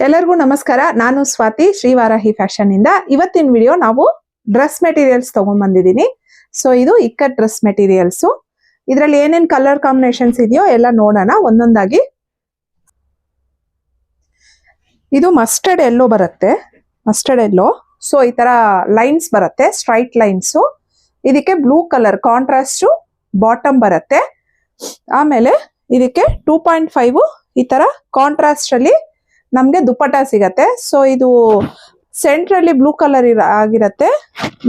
ಎಲ್ಲರಿಗೂ ನಮಸ್ಕಾರ. ನಾನು ಸ್ವಾತಿ, ಶ್ರೀವಾರಾಹಿ ಫ್ಯಾಷನ್ ಇಂದ. ಇವತ್ತಿನ ವಿಡಿಯೋ ನಾವು ಡ್ರೆಸ್ ಮೆಟೀರಿಯಲ್ಸ್ ತಗೊಂಡ್ ಬಂದಿದ್ದೀನಿ. ಸೊ ಇದು ಇಕ್ಕಟ್ ಡ್ರೆಸ್ ಮೆಟೀರಿಯಲ್ಸ್. ಇದರಲ್ಲಿ ಏನೇನ್ ಕಲರ್ ಕಾಂಬಿನೇಷನ್ಸ್ ಇದೆಯೋ ಎಲ್ಲ ನೋಡೋಣ ಒಂದೊಂದಾಗಿ. ಇದು ಮಸ್ಟರ್ಡ್ ಎಲ್ಲೋ ಬರುತ್ತೆ, ಮಸ್ಟರ್ಡ್ ಎಲ್ಲೋ. ಸೊ ಈ ತರ ಲೈನ್ಸ್ ಬರುತ್ತೆ, ಸ್ಟ್ರೈಟ್ ಲೈನ್ಸ್. ಇದಕ್ಕೆ ಬ್ಲೂ ಕಲರ್ ಕಾಂಟ್ರಾಸ್ಟ್ ಬಾಟಮ್ ಬರುತ್ತೆ. ಆಮೇಲೆ ಇದಕ್ಕೆ 2.5 ಈ ತರ ಕಾಂಟ್ರಾಸ್ಟ್ ಅಲ್ಲಿ ನಮ್ಗೆ ದುಪ್ಪಟ್ಟ ಸಿಗತ್ತೆ. ಸೊ ಇದು ಸೆಂಟ್ರಲ್ಲಿ ಬ್ಲೂ ಕಲರ್ ಆಗಿರತ್ತೆ.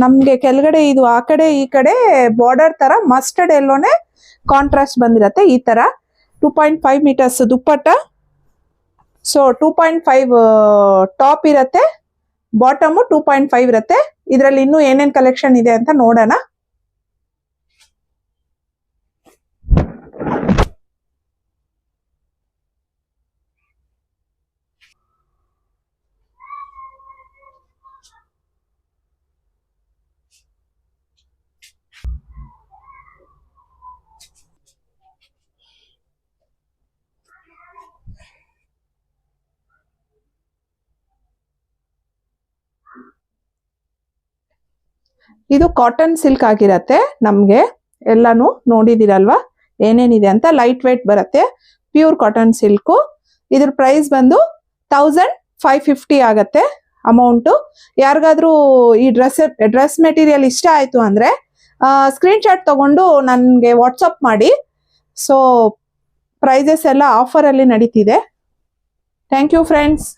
ನಮ್ಗೆ ಕೆಳಗಡೆ ಇದು ಆ ಕಡೆ ಈ ಕಡೆ ಬಾರ್ಡರ್ ತರ ಮಸ್ಟರ್ಡ್ ಎಲ್ಲೋನೆ ಕಾಂಟ್ರಾಸ್ಟ್ ಬಂದಿರತ್ತೆ. ಈ ತರ 2.5 ಮೀಟರ್ಸ್ ದುಪ್ಪಟ್ಟ. ಸೊ 2.5 ಟಾಪ್ ಇರತ್ತೆ, ಬಾಟಮ್ 2.5 ಇರತ್ತೆ. ಇದರಲ್ಲಿ ಇನ್ನೂ ಏನೇನ್ ಕಲೆಕ್ಷನ್ ಇದೆ ಅಂತ ನೋಡೋಣ. ಇದು ಕಾಟನ್ ಸಿಲ್ಕ್ ಆಗಿರತ್ತೆ. ನಮ್ಗೆ ಎಲ್ಲಾನು ನೋಡಿದಿರಲ್ವಾ ಏನೇನಿದೆ ಅಂತ. ಲೈಟ್ ವೇಟ್ ಬರುತ್ತೆ, ಪ್ಯೂರ್ ಕಾಟನ್ ಸಿಲ್ಕ್. ಇದ್ರ ಪ್ರೈಸ್ ಬಂದು 1550 ಆಗತ್ತೆ ಅಮೌಂಟ್. ಯಾರಿಗಾದ್ರೂ ಈ ಡ್ರೆಸ್ ಮೆಟೀರಿಯಲ್ ಇಷ್ಟ ಆಯ್ತು ಅಂದ್ರೆ ಸ್ಕ್ರೀನ್ ಶಾಟ್ ತಗೊಂಡು ನನ್ಗೆ ವಾಟ್ಸಪ್ ಮಾಡಿ. ಸೊ ಪ್ರೈಸಸ್ ಎಲ್ಲ ಆಫರ್ ಅಲ್ಲಿ ನಡೀತಿದೆ. Thank you friends.